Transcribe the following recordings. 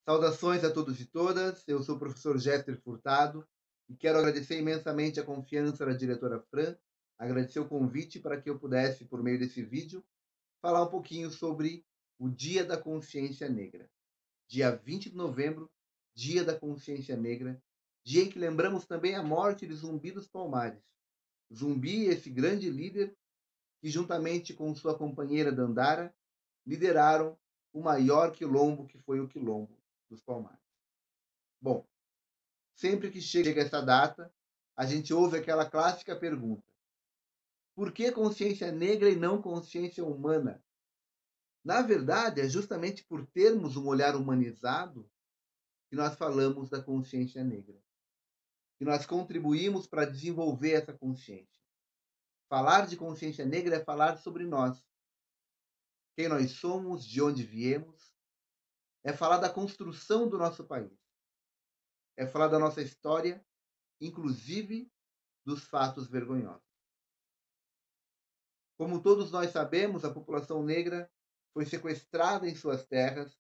Saudações a todos e todas. Eu sou o professor Jéster Furtado e quero agradecer imensamente a confiança da diretora Fran, agradecer o convite para que eu pudesse, por meio desse vídeo, falar um pouquinho sobre o Dia da Consciência Negra. Dia 20 de novembro, Dia da Consciência Negra, dia em que lembramos também a morte de Zumbi dos Palmares. Zumbi, esse grande líder que, juntamente com sua companheira Dandara, lideraram o maior quilombo que foi o Quilombo dos Palmares. Bom, sempre que chega essa data, a gente ouve aquela clássica pergunta: por que consciência negra e não consciência humana? Na verdade, é justamente por termos um olhar humanizado que nós falamos da consciência negra, que nós contribuímos para desenvolver essa consciência. Falar de consciência negra é falar sobre nós, quem nós somos, de onde viemos, é falar da construção do nosso país, é falar da nossa história, inclusive dos fatos vergonhosos. Como todos nós sabemos, a população negra foi sequestrada em suas terras,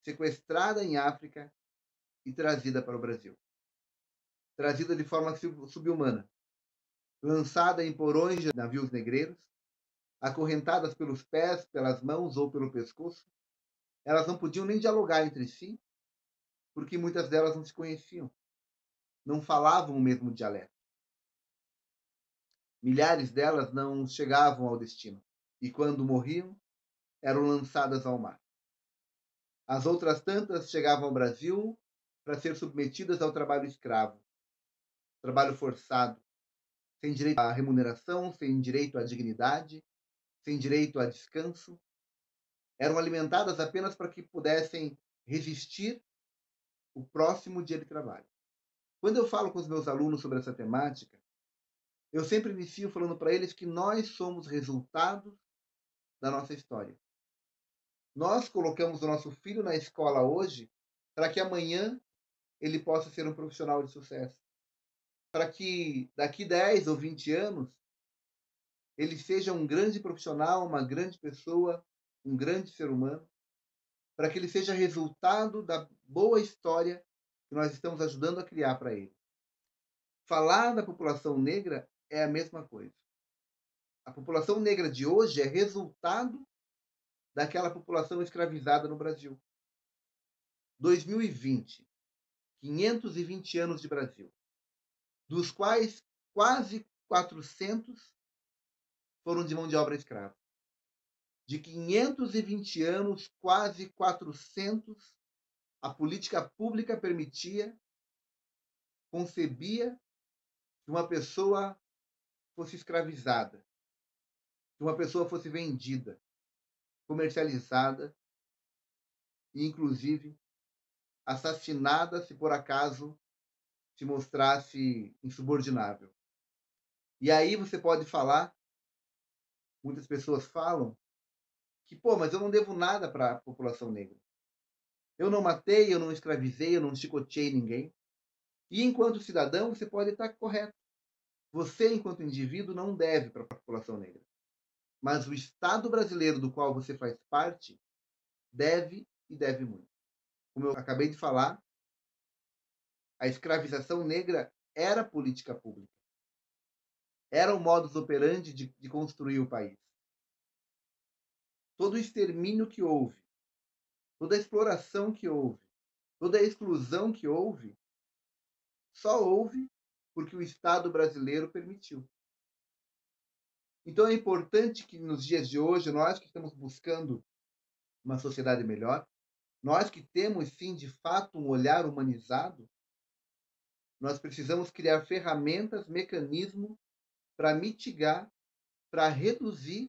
sequestrada em África e trazida para o Brasil. Trazida de forma subhumana, lançada em porões de navios negreiros, acorrentadas pelos pés, pelas mãos ou pelo pescoço. Elas não podiam nem dialogar entre si, porque muitas delas não se conheciam, não falavam o mesmo dialeto. Milhares delas não chegavam ao destino e, quando morriam, eram lançadas ao mar. As outras tantas chegavam ao Brasil para ser submetidas ao trabalho escravo, trabalho forçado, sem direito à remuneração, sem direito à dignidade, sem direito a descanso. Eram alimentadas apenas para que pudessem resistir o próximo dia de trabalho. Quando eu falo com os meus alunos sobre essa temática, eu sempre inicio falando para eles que nós somos resultado da nossa história. Nós colocamos o nosso filho na escola hoje para que amanhã ele possa ser um profissional de sucesso. Para que daqui 10 ou 20 anos ele seja um grande profissional, uma grande pessoa, um grande ser humano, para que ele seja resultado da boa história que nós estamos ajudando a criar para ele. Falar da população negra é a mesma coisa. A população negra de hoje é resultado daquela população escravizada no Brasil. 2020, 520 anos de Brasil, dos quais quase 400 foram de mão de obra escrava. De 520 anos, quase 400, a política pública permitia, concebia que uma pessoa fosse escravizada, que uma pessoa fosse vendida, comercializada e, inclusive, assassinada se por acaso se mostrasse insubordinável. E aí você pode falar, muitas pessoas falam, que, pô, mas eu não devo nada para a população negra. Eu não matei, eu não escravizei, eu não chicoteei ninguém. E enquanto cidadão, você pode estar correto. Você, enquanto indivíduo, não deve para a população negra. Mas o Estado brasileiro do qual você faz parte deve e deve muito. Como eu acabei de falar, a escravização negra era política pública. Era o modus operandi de construir o país. Todo o extermínio que houve, toda a exploração que houve, toda a exclusão que houve, só houve porque o Estado brasileiro permitiu. Então é importante que nos dias de hoje, nós que estamos buscando uma sociedade melhor, nós que temos sim de fato um olhar humanizado, nós precisamos criar ferramentas, mecanismos para mitigar, para reduzir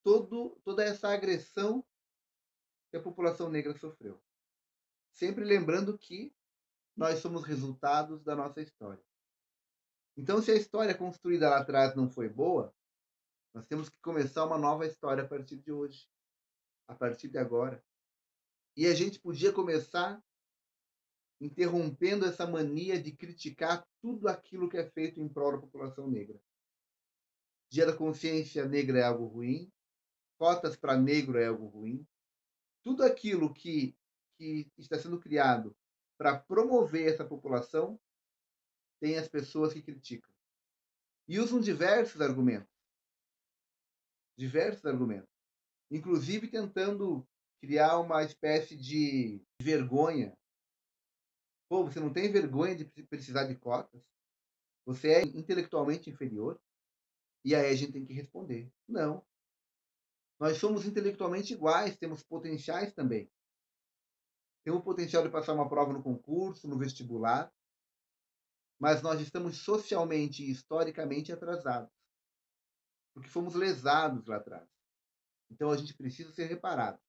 toda essa agressão que a população negra sofreu. Sempre lembrando que nós somos resultados da nossa história. Então, se a história construída lá atrás não foi boa, nós temos que começar uma nova história a partir de hoje, a partir de agora. E a gente podia começar interrompendo essa mania de criticar tudo aquilo que é feito em prol da população negra. Dia da Consciência Negra é algo ruim, cotas para negro é algo ruim. Tudo aquilo que que está sendo criado para promover essa população, tem as pessoas que criticam. E usam diversos argumentos, inclusive tentando criar uma espécie de vergonha. Pô, você não tem vergonha de precisar de cotas? Você é intelectualmente inferior? E aí a gente tem que responder: não. Nós somos intelectualmente iguais, temos potenciais também. Temos o potencial de passar uma prova no concurso, no vestibular, mas nós estamos socialmente e historicamente atrasados, porque fomos lesados lá atrás. Então a gente precisa ser reparado.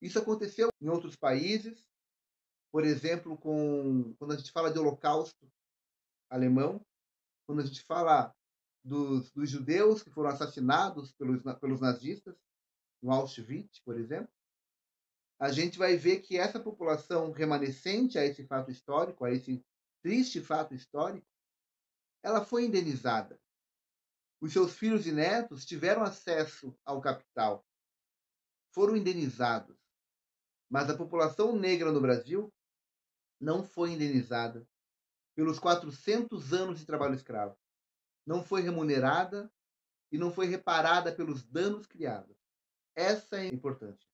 Isso aconteceu em outros países, por exemplo, quando a gente fala de Holocausto alemão, quando a gente fala dos judeus que foram assassinados pelos nazistas, no Auschwitz, por exemplo, a gente vai ver que essa população remanescente a esse fato histórico, a esse triste fato histórico, ela foi indenizada. Os seus filhos e netos tiveram acesso ao capital, foram indenizados. Mas a população negra no Brasil não foi indenizada pelos 400 anos de trabalho escravo. Não foi remunerada e não foi reparada pelos danos criados. Essa é a importância.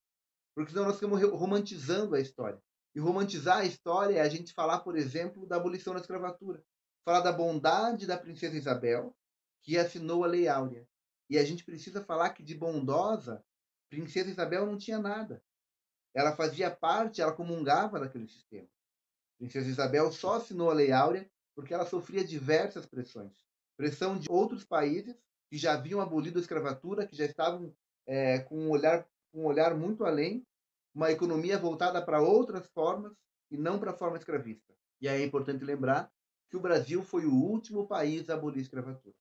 Porque senão nós ficamos romantizando a história. E romantizar a história é a gente falar, por exemplo, da abolição da escravatura. Falar da bondade da princesa Isabel, que assinou a Lei Áurea. E a gente precisa falar que de bondosa, princesa Isabel não tinha nada. Ela fazia parte, ela comungava daquele sistema. Princesa Isabel só assinou a Lei Áurea porque ela sofria diversas pressões. Pressão de outros países que já haviam abolido a escravatura, que já estavam com um olhar muito além, uma economia voltada para outras formas e não para a forma escravista. E aí é importante lembrar que o Brasil foi o último país a abolir a escravatura.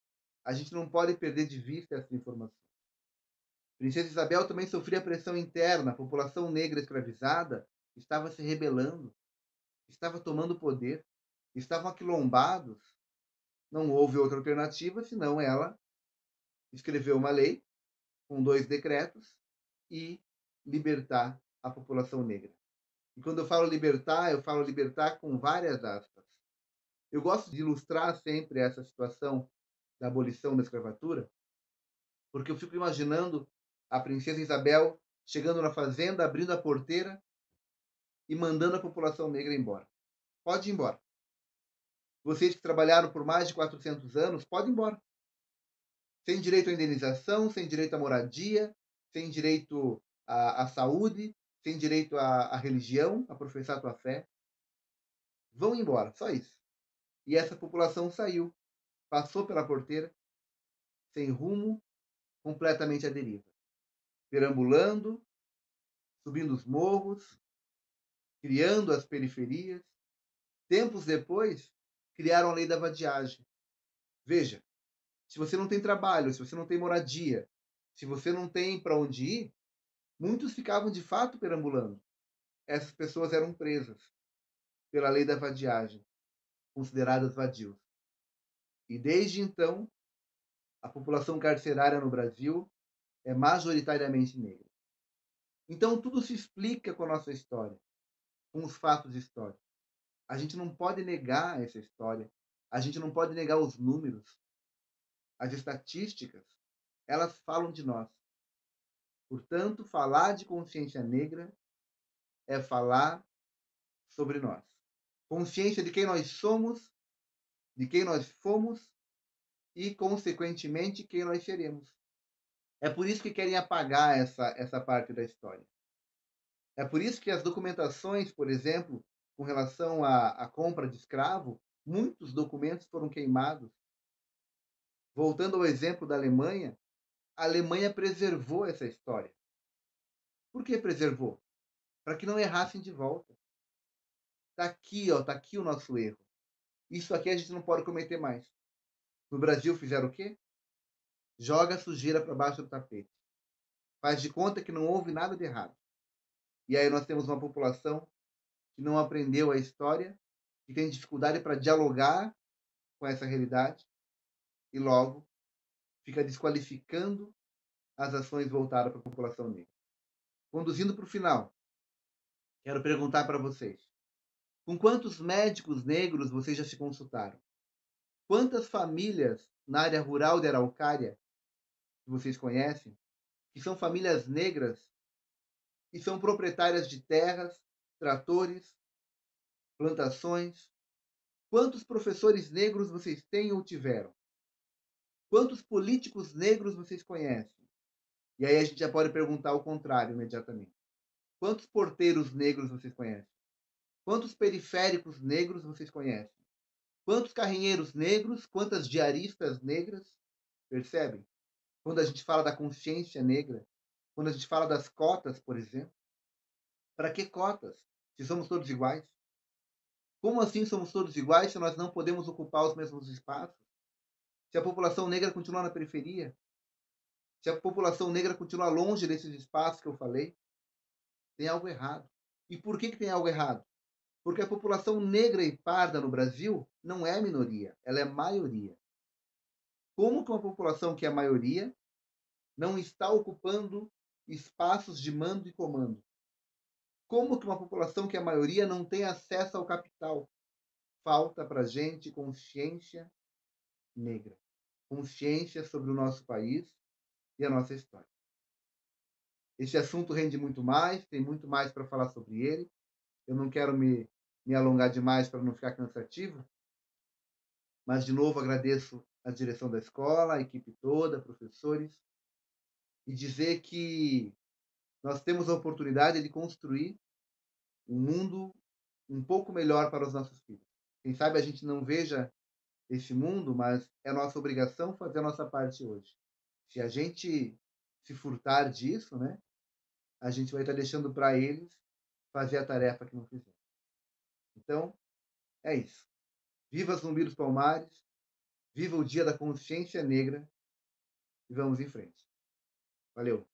A gente não pode perder de vista essa informação. Princesa Isabel também sofria pressão interna, a população negra escravizada estava se rebelando, estava tomando poder, estavam aquilombados. Não houve outra alternativa senão ela escrever uma lei com 2 decretos e libertar a população negra. E quando eu falo libertar com várias aspas. Eu gosto de ilustrar sempre essa situação da abolição da escravatura, porque eu fico imaginando a princesa Isabel chegando na fazenda, abrindo a porteira e mandando a população negra embora. Pode ir embora. Vocês que trabalharam por mais de 400 anos, pode ir embora. Sem direito à indenização, sem direito à moradia, sem direito à saúde, sem direito à religião, a professar a tua fé. Vão embora, só isso. E essa população saiu, passou pela porteira, sem rumo, completamente à deriva. Perambulando, subindo os morros, criando as periferias. Tempos depois, criaram a lei da vadiagem. Veja, se você não tem trabalho, se você não tem moradia, se você não tem para onde ir, muitos ficavam de fato perambulando. Essas pessoas eram presas pela lei da vadiagem, consideradas vadios. E desde então, a população carcerária no Brasil é majoritariamente negra. Então tudo se explica com a nossa história, com os fatos históricos. A gente não pode negar essa história, a gente não pode negar os números, as estatísticas, elas falam de nós. Portanto, falar de consciência negra é falar sobre nós. Consciência de quem nós somos, de quem nós fomos e, consequentemente, quem nós seremos. É por isso que querem apagar essa parte da história. É por isso que as documentações, por exemplo, com relação à compra de escravo, muitos documentos foram queimados. Voltando ao exemplo da Alemanha, a Alemanha preservou essa história. Por que preservou? Para que não errassem de volta. Está aqui, ó, tá aqui o nosso erro. Isso aqui a gente não pode cometer mais. No Brasil fizeram o quê? Joga a sujeira para baixo do tapete. Faz de conta que não houve nada de errado. E aí nós temos uma população que não aprendeu a história, que tem dificuldade para dialogar com essa realidade e logo fica desqualificando as ações voltadas para a população negra. Conduzindo para o final, Quero perguntar para vocês: com quantos médicos negros vocês já se consultaram? Quantas famílias na área rural de Araucária que vocês conhecem, que são famílias negras e são proprietárias de terras, tratores, plantações? Quantos professores negros vocês têm ou tiveram? Quantos políticos negros vocês conhecem? E aí a gente já pode perguntar o contrário imediatamente. Quantos porteiros negros vocês conhecem? Quantos periféricos negros vocês conhecem? Quantos carrinheiros negros? Quantas diaristas negras? Percebem? Quando a gente fala da consciência negra, quando a gente fala das cotas, por exemplo, para que cotas? Se somos todos iguais? Como assim somos todos iguais se nós não podemos ocupar os mesmos espaços? Se a população negra continua na periferia? Se a população negra continua longe desses espaços que eu falei? Tem algo errado. E por que tem algo errado? Porque a população negra e parda no Brasil não é minoria, ela é maioria. Como que uma população que é maioria não está ocupando espaços de mando e comando? Como que uma população que é maioria não tem acesso ao capital? Falta para a gente consciência negra, consciência sobre o nosso país e a nossa história. Esse assunto rende muito mais, tem muito mais para falar sobre ele. Eu não quero me alongar demais para não ficar cansativo, mas, de novo, agradeço a direção da escola, a equipe toda, professores, e dizer que nós temos a oportunidade de construir um mundo um pouco melhor para os nossos filhos. Quem sabe a gente não veja esse mundo, mas é nossa obrigação fazer a nossa parte hoje. Se a gente se furtar disso, né, a gente vai estar deixando para eles fazer a tarefa que não fizeram. Então, é isso. Viva Zumbi dos Palmares, viva o Dia da Consciência Negra e vamos em frente. Valeu!